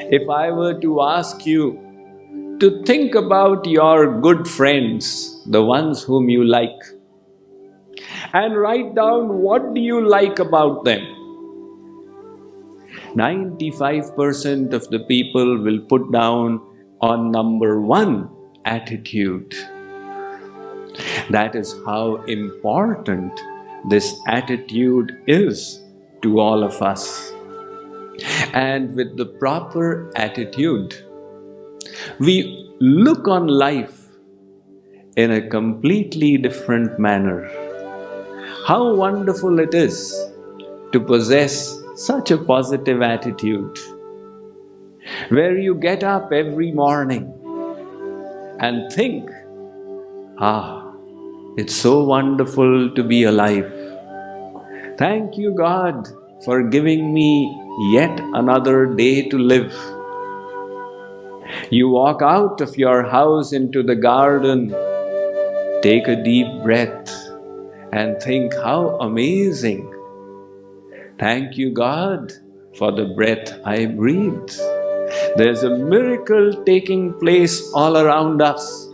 If I were to ask you to think about your good friends, the ones whom you like, and write down what do you like about them, 95% of the people will put down on number one, attitude. That is how important this attitude is to all of us. And with the proper attitude, we look on life in a completely different manner. How wonderful it is to possess such a positive attitude, where you get up every morning and think, it's so wonderful to be alive. Thank you, God, for giving me yet another day to live. You walk out of your house into the garden, take a deep breath and think, how amazing. Thank you, God, for the breath I breathe. There's a miracle taking place all around us.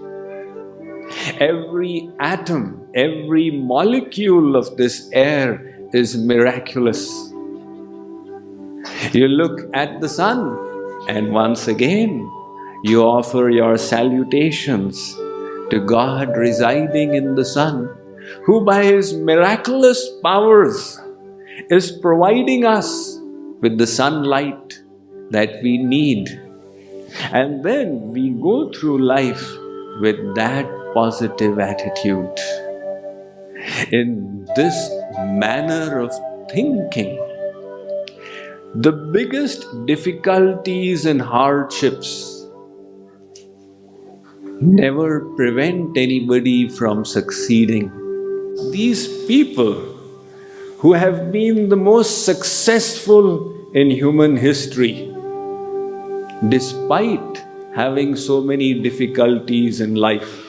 Every atom, every molecule of this air is miraculous. You look at the sun, and once again, you offer your salutations to God residing in the sun, who by His miraculous powers is providing us with the sunlight that we need. And then we go through life with that positive attitude. In this manner of thinking, the biggest difficulties and hardships never prevent anybody from succeeding. These people who have been the most successful in human history, despite having so many difficulties in life.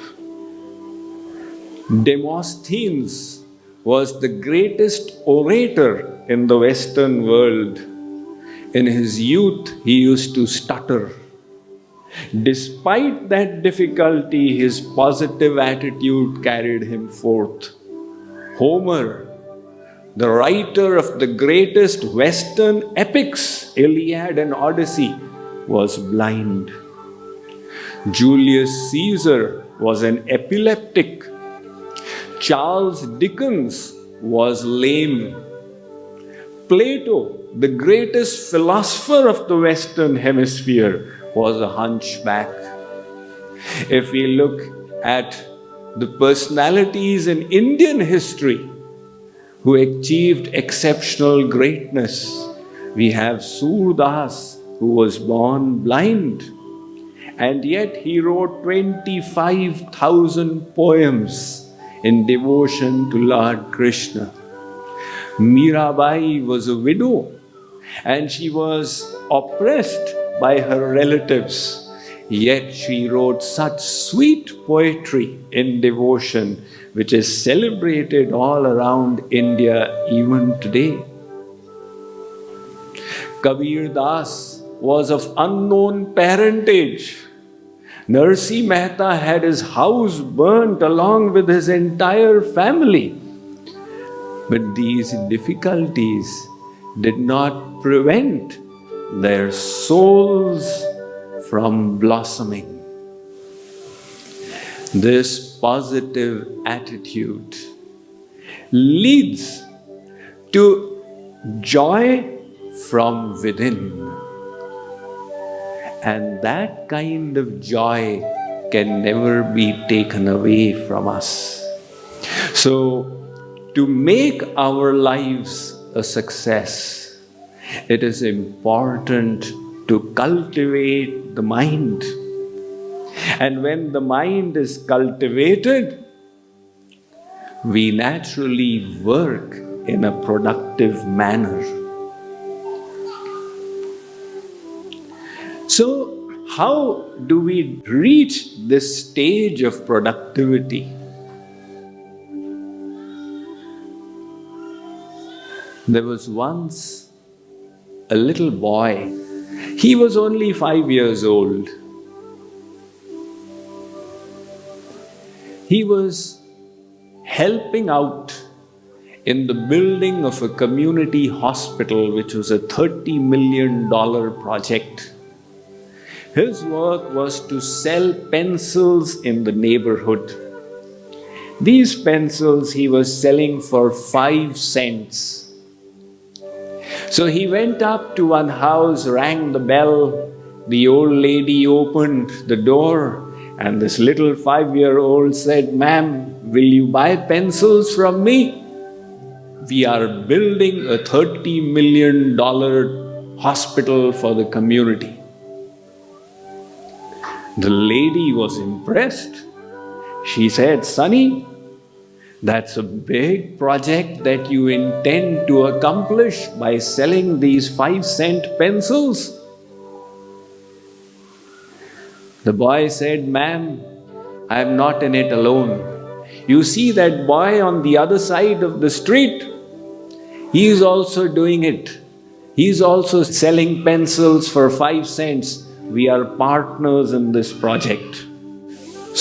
Demosthenes was the greatest orator in the Western world. In his youth, he used to stutter. Despite that difficulty, his positive attitude carried him forth. Homer, the writer of the greatest Western epics, Iliad and Odyssey, was blind. Julius Caesar was an epileptic. Charles Dickens was lame. Plato, the greatest philosopher of the Western Hemisphere, was a hunchback. If we look at the personalities in Indian history who achieved exceptional greatness, we have Surdas, who was born blind, and yet he wrote 25,000 poems in devotion to Lord Krishna. Mirabai was a widow, and she was oppressed by her relatives, yet she wrote such sweet poetry in devotion, which is celebrated all around India even today. Kabir Das was of unknown parentage. Narsi Mehta had his house burnt along with his entire family. But these difficulties did not prevent their souls from blossoming. This positive attitude leads to joy from within. And that kind of joy can never be taken away from us. So, to make our lives a success, it is important to cultivate the mind. And when the mind is cultivated, we naturally work in a productive manner. So, how do we reach this stage of productivity? There was once a little boy. He was only 5 years old. He was helping out in the building of a community hospital, which was a $30 million project. His work was to sell pencils in the neighborhood. These pencils he was selling for 5 cents. So he went up to one house, rang the bell. The old lady opened the door, and this little 5-year-old said, "Ma'am, will you buy pencils from me? We are building a $30 million hospital for the community." The lady was impressed. She said, "Sonny, that's a big project that you intend to accomplish by selling these 5-cent pencils." The boy said, "Ma'am, I am not in it alone. You see that boy on the other side of the street? He is also doing it. He is also selling pencils for 5 cents. We are partners in this project."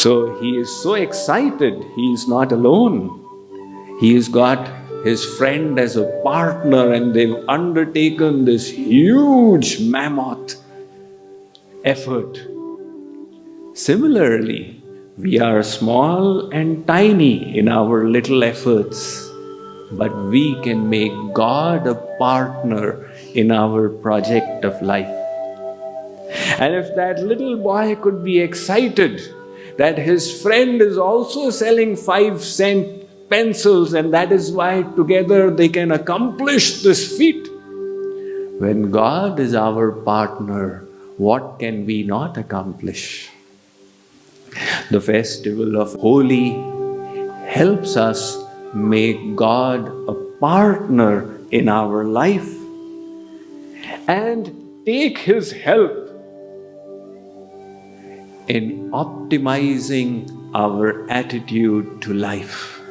So he is so excited. He is not alone. He has got his friend as a partner, and they've undertaken this huge mammoth effort. Similarly, we are small and tiny in our little efforts, but we can make God a partner in our project of life. And if that little boy could be excited that his friend is also selling 5-cent pencils, and that is why together they can accomplish this feat. When God is our partner, what can we not accomplish? The festival of Holi helps us make God a partner in our life and take His help in optimizing our attitude to life.